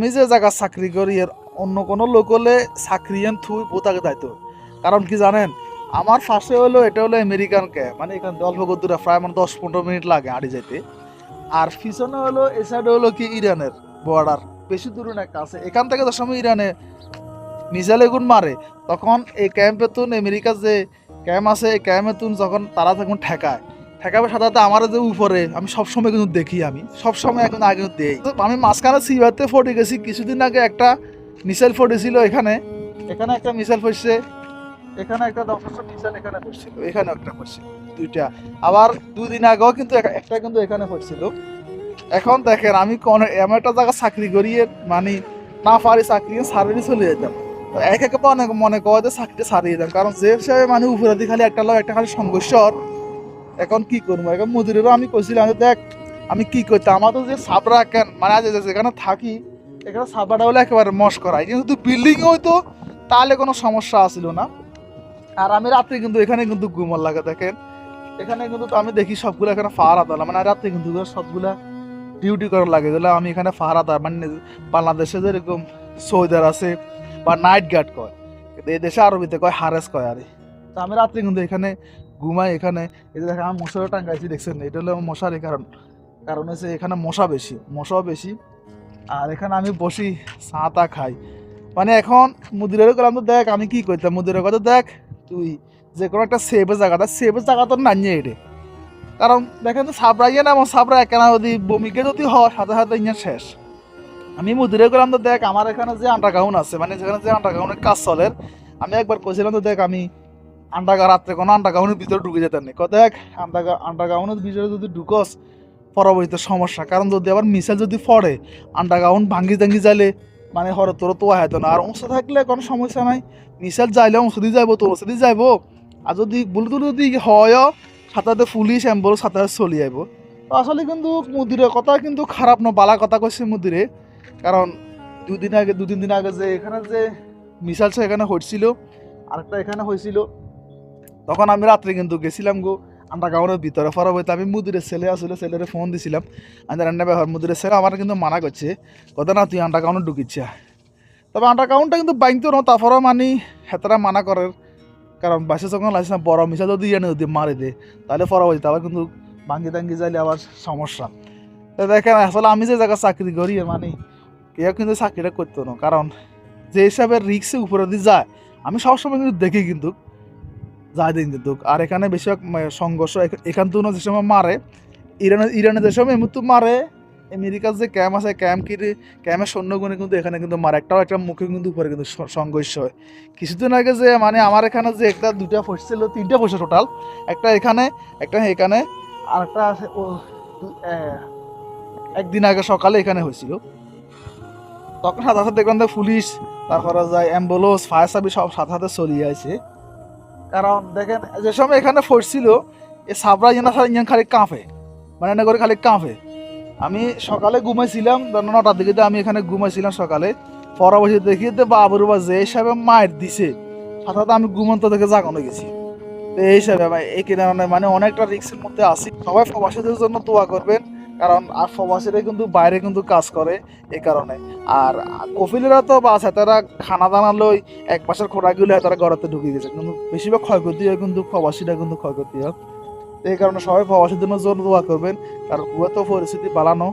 আমি যে জায়গা চাকরি করি এর অন্য কোনো লোক হলে চাকরিয়ান থুই বোতাকে দায়িত্ব। কারণ কি জানেন, আমার ফার্স্টে হলো এটা হলো আমেরিকান ক্যাব, মানে এখান থেকে অল্প দূরে প্রায় মানে 10-15 মিনিট লাগে হাঁটি যেতে। আর পিছনে হলো এ সাইডে হলো কি ইরানের বর্ডার, বেশি দূরে না, কাছে। এখান থেকে যে সময় ইরানে মিসাইল এগুন মারে, তখন এই ক্যাম্পে তুন আমেরিকার যে ক্যাম্প আছে এই ক্যাম্পে তুন যখন তারা তখন ঠেকায় ঠেকাবে সাধারণত আমার যে উপরে আমি সবসময় কিন্তু দেখি, আমি সবসময় এখন আগে দেই। তো আমি মাঝখানে সিবাতে ফটে গেছি কিছুদিন আগে, একটা মিসাইল ফটেছিল এখানে, এখানে একটা মিসাইল পড়ছে, এখানে একটা 10 মিসাইল এখানে পড়ছিল, এখানে একটা পড়ছিল, দুইটা। আবার 2 দিন আগেও কিন্তু একটা কিন্তু এখানে পড়ছিল। এখন দেখেন আমি কোন এমন একটা জায়গা চাকরি করি মানে না পারি চাকরি সার্ভিস চলে যেতাম। তো এক একে অনেক মনে করে যে চাকরিটা ছাড়িয়ে যেতাম, কারণ যে হিসাবে মানে উপরে দিয়ে খালি একটা লোক একটা খালি সংঘর্ষ। এখন কি করবো, এখন মুদিরেরও আমি কইছিলাম যে দেখ আমি কি করতাম, আমার তো যে সাবরা কেন মানে আজ যেখানে থাকি এখানে সাবরাটা হলে একেবারে মস্করা, কিন্তু বিল্ডিং হইতো তাহলে কোনো সমস্যা আসছিল না। আর আমি রাত্রে কিন্তু এখানে কিন্তু ঘুমার লাগে দেখেন, এখানে কিন্তু আমি দেখি সবগুলো এখানে ফাহারা দিলাম, মানে রাত্রে কিন্তু সবগুলা ডিউটি করার লাগে, যেগুলো আমি এখানে ফাহারাদার, মানে বাংলাদেশে যেরকম সৌদার আছে বা নাইট গার্ড কয়, কিন্তু এই দেশে আরবিতে কয় হারেস কয়। আরে তো আমি রাত্রে কিন্তু এখানে ঘুমাই। এখানে এই যে দেখেন আমি মশারও টাঙ্গাইছি, দেখছেন এটা হলো মশার কারণ, কারণ হচ্ছে এখানে মশাও বেশি। আর এখানে আমি বসি চা তা খাই। মানে এখন মুদিরের গেলাম তো দেখ আমি কি করতাম, মুদিরের কথা দেখ তুই যে কোনো একটা সেভের জায়গা তো নাইয়ে এটা, কারণ দেখেন তো সাবরাইয়া না, আমার সাবরা কেনা যদি বমিকে যদি হয় সাথে সাথে ইয়ে শেষ। আমি মুদিরে গেলাম তো দেখ আমার এখানে যে আন্ডারগ্রাউন্ড আছে, মানে যেখানে যে আন্ডারগ্রাউন্ডের কাজ চলে, আমি একবার কইছিলাম তো দেখ আমি রাত্রে কোনো আন্ডারগ্রাউন্ডের ভিতরে ঢুকে যেতেন না। দেখ আন্ডারগ্রাউন্ডের ভিতরে যদি ঢুকস পরবর্তীতে সমস্যা, কারণ যদি আবার মিসাইল যদি পড়ে আন্ডারগ্রাউন্ড ভাঙ্গি টাঙ্গি যাইলে মানে হরে তোর তো হয়তো না। আর অংশ থাকলে কোনো সমস্যা নাই, মিসাইল যাইলে অংশ দিয়ে যাইবো, তোর অংশ দিয়ে যাইবো। আর যদি বলতো যদি হয় সাথে পুলিশ অ্যাম্বুলেন্স সাথে চলে যাইব। তো আসলে কিন্তু মুদিরের কথা কিন্তু খারাপ না, বালা কথা কইছে মুদিরে। কারণ 2-3 দিন আগে যে এখানে যে মিসাইল এখানে হয়েছিল, আরেকটা এখানে হয়েছিল, তখন আমি রাত্রে কিন্তু গেছিলাম গো আন্ডারগ্রাউন্ডের ভিতরে ফরা বইতে। আমি মুদিরের ছেলে আসলে ছেলের ফোন দিছিলাম, আমি রান্না ব্যবহার মুদিরের ছেলে আমার কিন্তু মানা করছে, কথা না তুই আন্ডারগ্রাউন্ডে ঢুকিচ্ছা। তবে আন্ডারগ্রাউন্ডটা কিন্তু বাইনতো না, তারপরেও মানি হেতারা মানা করে, কারণ বাসে যখন লাগছে না বড় মিশা যদি ইয়ে যদি মারে দে তাহলে পরবর্তী আবার কিন্তু ভাঙ্গি টাঙ্গি যাইলে আবার সমস্যা। তো দেখেন আসলে আমি যে জায়গায় চাকরি করি মানে কেউ কিন্তু চাকরিটা করতো না, কারণ যে হিসাবে রিক্সে উপরে দিয়ে যায় আমি সবসময় কিন্তু দেখি কিন্তু যায় দিন কিন্তু। আর এখানে বেশিরভাগ সংঘর্ষ এখান থেকে যে সময় মারে ইরানে যে সময় এমনি মারে, আমেরিকার যে ক্যাম্প আছে ক্যাম্পের সৈন্যগুণে কিন্তু এখানে কিন্তু মারে একটা মুখে কিন্তু উপরে কিন্তু সংঘর্ষ হয়। কিছুদিন আগে যে মানে আমার এখানে যে একটা 2টা পড়ছিল 3টা পয়সা টোটাল, একটা এখানে একটা এখানে আর একটা একদিন আগে সকালে এখানে হয়েছিল। তখন সাথে সাথে দেখলাম পুলিশ, তারপরে যায় অ্যাম্বুলেন্স ফায়ার সার্ভিস সব সাথে সাথে চলিয়ে আছে। কারণ দেখেন যে সময় এখানে পড়ছিল এ সাবরা ইয়ান খালি কাঁপে, মানে এনে করে খালি কাঁপে। আমি সকালে ঘুমাইছিলাম 9টার দিকে, আমি এখানে ঘুমাইছিলাম সকালে, পরবর্তী দেখি তো বাবুর বা যে হিসাবে মায়ের দিছে সাথে সাথে আমি ঘুমন্ত থেকে জাগানো গেছি। তো এই হিসাবে এই কারণে মানে অনেকটা রিস্কের মধ্যে আছি। সবাই প্রবাসীদের জন্য দোয়া করবেন, কারণ আর প্রবাসীরা কিন্তু বাইরে কিন্তু কাজ করে এই কারণে। আর কফিলেরা তো বাস তারা খানা দানা লই 1 মাসের খোরাকগুলো তারা ঘরেতে ঢুকে গেছে, কিন্তু বেশিরভাগ ক্ষয়ক্ষতি হয় কিন্তু প্রবাসীরা কিন্তু ক্ষয়ক্ষতি হয়। এই কারণে সবাই প্রবাসীদের জন্য দোয়া করবেন, কারণ কুয়েত পরিস্থিতি বাড়ানো